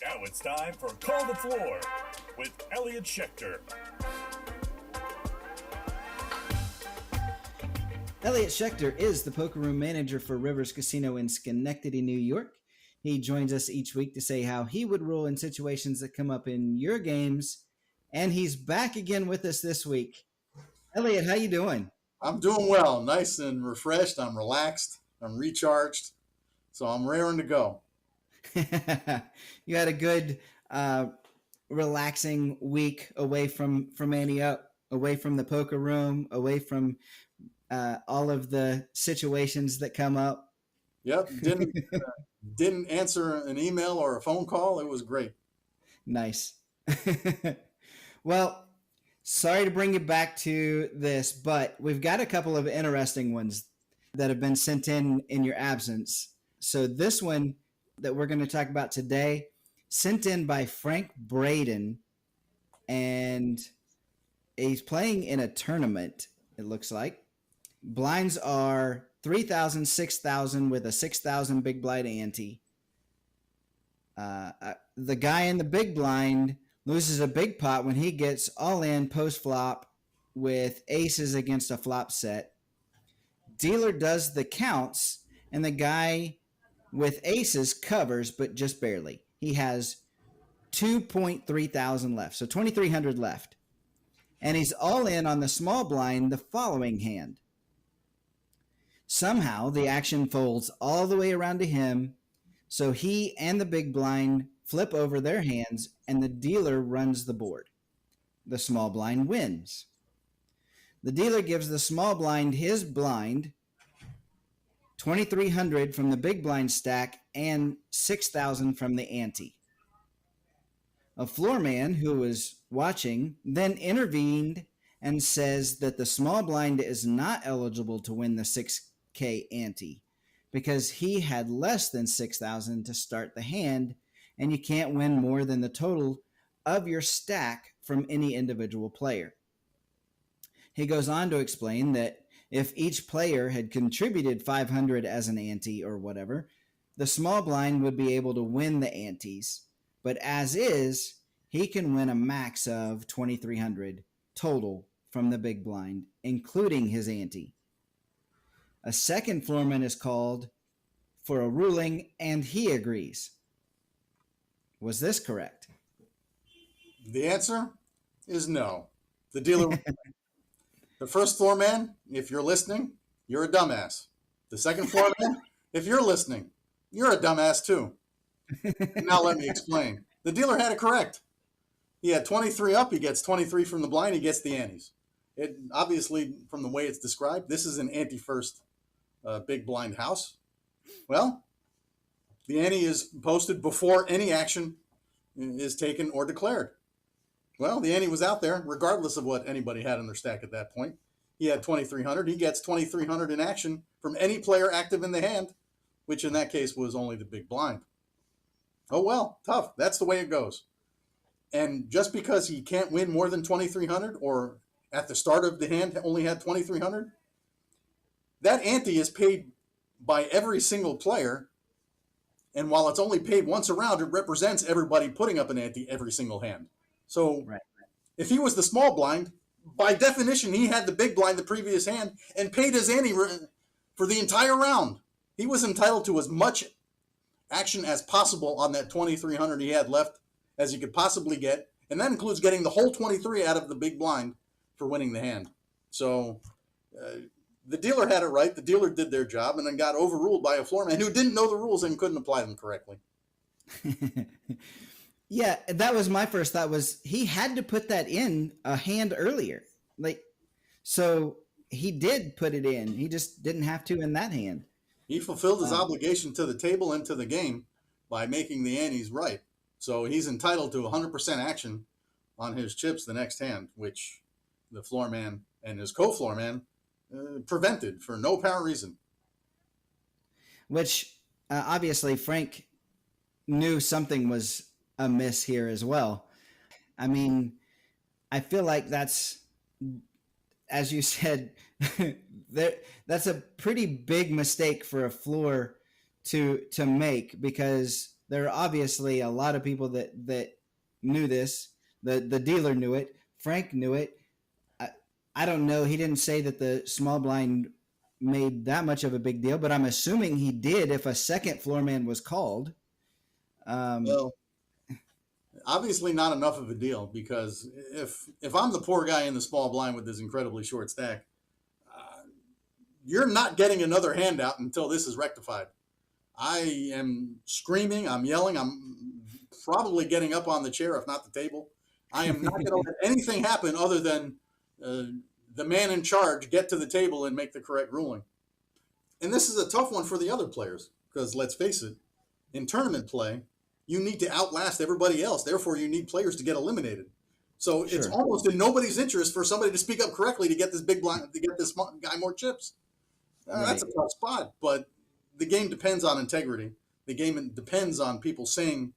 Now it's time for Call the Floor with Elliott Schecter. Elliott Schecter is the poker room manager for Rivers Casino in Schenectady, New York. He joins us each week to say how he would rule in situations that come up in your games, and he's back again with us this week. Elliott, how you doing? I'm doing well, nice and refreshed. I'm relaxed. I'm recharged, so I'm raring to go. You had a good, relaxing week away from Annie up, away from the poker room, away from all of the situations that come up. Yep, didn't answer an email or a phone call. It was great. Nice. Well, sorry to bring you back to this, but we've got a couple of interesting ones that have been sent in your absence. So this one that we're going to talk about today, sent in by Frank Brayden, and he's playing in a tournament, it looks like. Blinds are 3,000, 6,000 with a 6,000 big blind ante. The guy in the big blind loses a big pot when he gets all in post flop with aces against a flop set. Dealer does the counts, and the guy with aces covers, but just barely. He has 2,300 left, so 2,300 left. And he's all in on the small blind the following hand. Somehow the action folds all the way around to him, so he and the big blind flip over their hands, and the dealer runs the board. The small blind wins. The dealer gives the small blind his blind, 2,300 from the big blind stack, and 6,000 from the ante. A floor man who was watching then intervened and says that the small blind is not eligible to win the 6K ante because he had less than 6,000 to start the hand, and you can't win more than the total of your stack from any individual player. He goes on to explain that if each player had contributed 500 as an ante or whatever, the small blind would be able to win the antes, but as is, he can win a max of 2,300 total from the big blind, including his ante. A second floorman is called for a ruling, and he agrees. Was this correct? The answer is no. The dealer, the first floor man, if you're listening, you're a dumbass. The second floor man, if you're listening, you're a dumbass too. Now let me explain. The dealer had it correct. He had 23 up. He gets 23 from the blind. He gets the antes. It obviously, from the way it's described, this is an ante first big blind house. Well, the ante is posted before any action is taken or declared. Well, the ante was out there, regardless of what anybody had in their stack at that point. He had 2,300. He gets 2,300 in action from any player active in the hand, which in that case was only the big blind. Oh, well, tough. That's the way it goes. And just because he can't win more than 2,300, or at the start of the hand only had 2,300, that ante is paid by every single player. And while it's only paid once around, it represents everybody putting up an ante every single hand. So right. If he was the small blind, by definition, he had the big blind the previous hand and paid his ante for the entire round. He was entitled to as much action as possible on that 2,300 he had left as he could possibly get. And that includes getting the whole 23 out of the big blind for winning the hand. So the dealer had it right. The dealer did their job and then got overruled by a floor man who didn't know the rules and couldn't apply them correctly. Yeah, that was my first thought, was he had to put that in a hand earlier. So he did put it in. He just didn't have to in that hand. He fulfilled his obligation to the table and to the game by making the antes right. So he's entitled to 100% action on his chips the next hand, which the floor man and his co-floor man prevented for no apparent reason. Which obviously Frank knew something was amiss here as well. I mean, I feel like that's, as you said, that's a pretty big mistake for a floor to make, because there are obviously a lot of people that knew this. The dealer knew it. Frank knew it. I, I don't know. He didn't say that the small blind made that much of a big deal, but I'm assuming he did if a second floor man was called. Well, obviously not enough of a deal, because if I'm the poor guy in the small blind with this incredibly short stack, you're not getting another handout until this is rectified. I am screaming, I'm yelling, I'm probably getting up on the chair, if not the table. I am not going to let anything happen other than the man in charge get to the table and make the correct ruling. And this is a tough one for the other players, because let's face it, in tournament play, you need to outlast everybody else. Therefore, you need players to get eliminated. So it's almost in nobody's interest for somebody to speak up correctly to get this big blind, to get this guy more chips. That's a tough spot, but the game depends on integrity. The game depends on people saying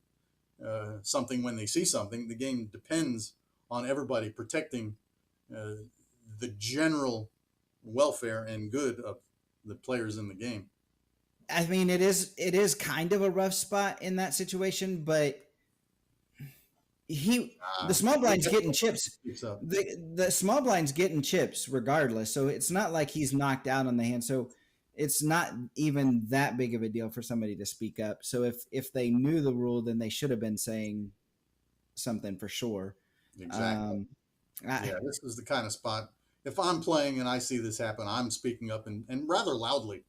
something when they see something. The game depends on everybody protecting the general welfare and good of the players in the game. I mean, it is kind of a rough spot in that situation, but the small blind's getting chips. The small blind's getting chips regardless, so it's not like he's knocked out on the hand. So it's not even that big of a deal for somebody to speak up. So if they knew the rule, then they should have been saying something for sure. Exactly. This is the kind of spot. If I'm playing and I see this happen, I'm speaking up and rather loudly,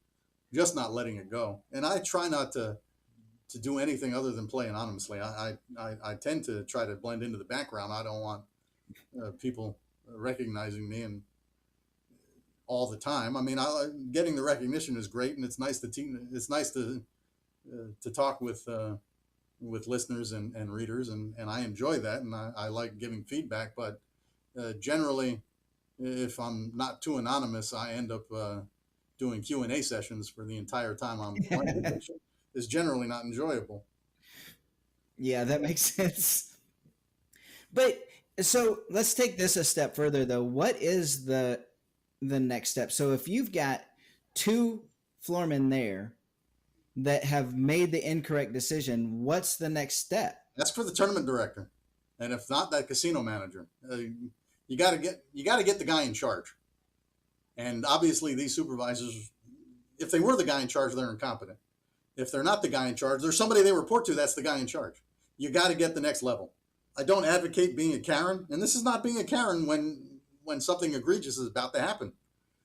just not letting it go. And I try not to do anything other than play anonymously. I tend to try to blend into the background. I don't want people recognizing me and all the time. I mean, getting the recognition is great, and it's nice to talk with listeners and readers, and I enjoy that, and I like giving feedback. But generally, if I'm not too anonymous, I end up doing Q&A sessions for the entire time I'm playing, which is generally not enjoyable. Yeah, that makes sense. But so let's take this a step further, though. What is the next step? So if you've got two floormen there that have made the incorrect decision, what's the next step? That's for the tournament director, and if not, that casino manager. You got to get the guy in charge. And obviously, these supervisors, if they were the guy in charge, they're incompetent. If they're not the guy in charge, there's somebody they report to that's the guy in charge. You got to get the next level. I don't advocate being a Karen, and this is not being a Karen when something egregious is about to happen.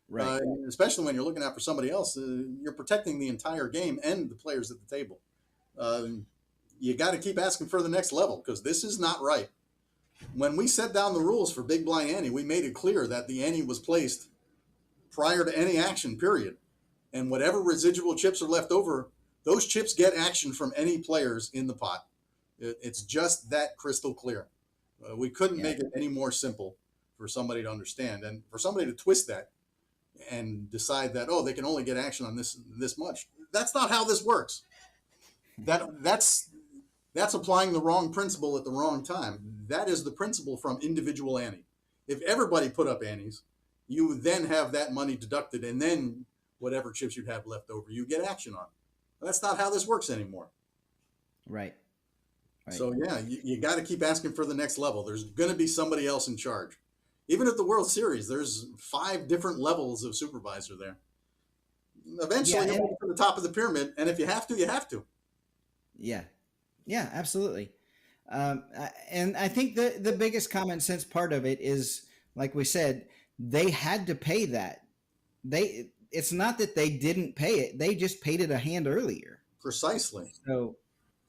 Right. Especially when you're looking out for somebody else, you're protecting the entire game and the players at the table. You got to keep asking for the next level, because this is not right. When we set down the rules for Big Blind Ante, we made it clear that the ante was placed prior to any action, period. And whatever residual chips are left over, those chips get action from any players in the pot. It's just that crystal clear. We couldn't make it any more simple for somebody to understand, and for somebody to twist that and decide that, they can only get action on this much. That's not how this works. That's applying the wrong principle at the wrong time. That is the principle from individual ante. If everybody put up antes, you then have that money deducted, and then whatever chips you have left over, you get action on. That's not how this works anymore. Right. So, you got to keep asking for the next level. There's going to be somebody else in charge. Even at the World Series, there's 5 different levels of supervisor there. Eventually, you'll get to the top of the pyramid, and if you have to, you have to. Yeah, absolutely. And I think the biggest common sense part of it is, like we said, they had to pay that. It's not that they didn't pay it; they just paid it a hand earlier. Precisely. So,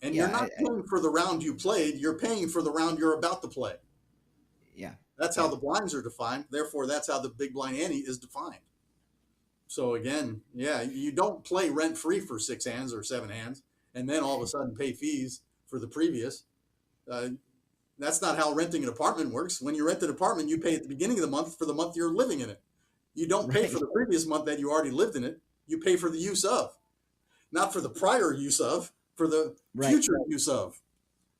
and you're not paying for the round you played; you're paying for the round you're about to play. Yeah, that's how the blinds are defined. Therefore, that's how the Big Blind Ante is defined. So again, you don't play rent free for 6 hands or 7 hands, and then all of a sudden pay fees for the previous. That's not how renting an apartment works. When you rent an apartment, you pay at the beginning of the month for the month you're living in it. You don't pay for the previous month that you already lived in it. You pay for the use of, not for the prior use of, for the future use of.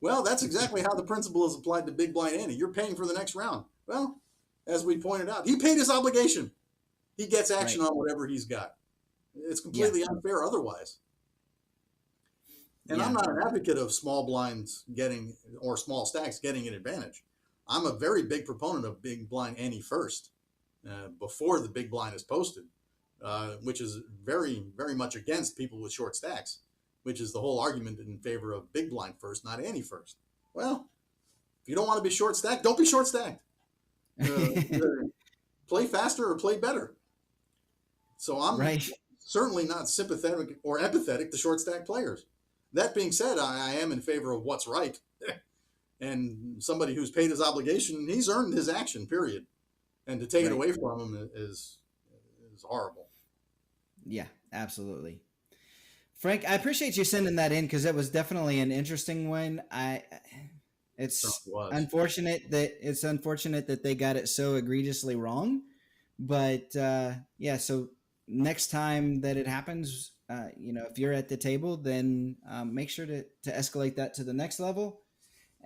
Well, that's exactly how the principle is applied to Big Blind Ante. You're paying for the next round. Well, as we pointed out, he paid his obligation. He gets action on whatever he's got. It's completely unfair otherwise. And I'm Yeah. not an advocate of small blinds getting or small stacks getting an advantage. I'm a very big proponent of big blind ante first before the big blind is posted, which is very, very much against people with short stacks, which is the whole argument in favor of big blind first, not ante first. Well, if you don't want to be short stacked, don't be short stacked. Either play faster or play better. So I'm Right. certainly not sympathetic or empathetic to short stack players. That being said, I am in favor of what's right. And somebody who's paid his obligation, he's earned his action, period. And to take it Right. away from him is horrible. Yeah, absolutely. Frank, I appreciate you sending that in because it was definitely an interesting one. So It's it was. unfortunate that they got it so egregiously wrong, but yeah. So next time that it happens, if you're at the table, then make sure to escalate that to the next level.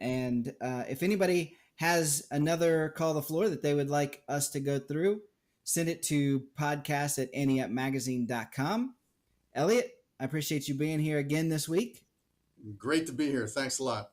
And if anybody has another call the floor that they would like us to go through, send it to podcast@anteupmagazine.com. Elliott, I appreciate you being here again this week. Great to be here. Thanks a lot.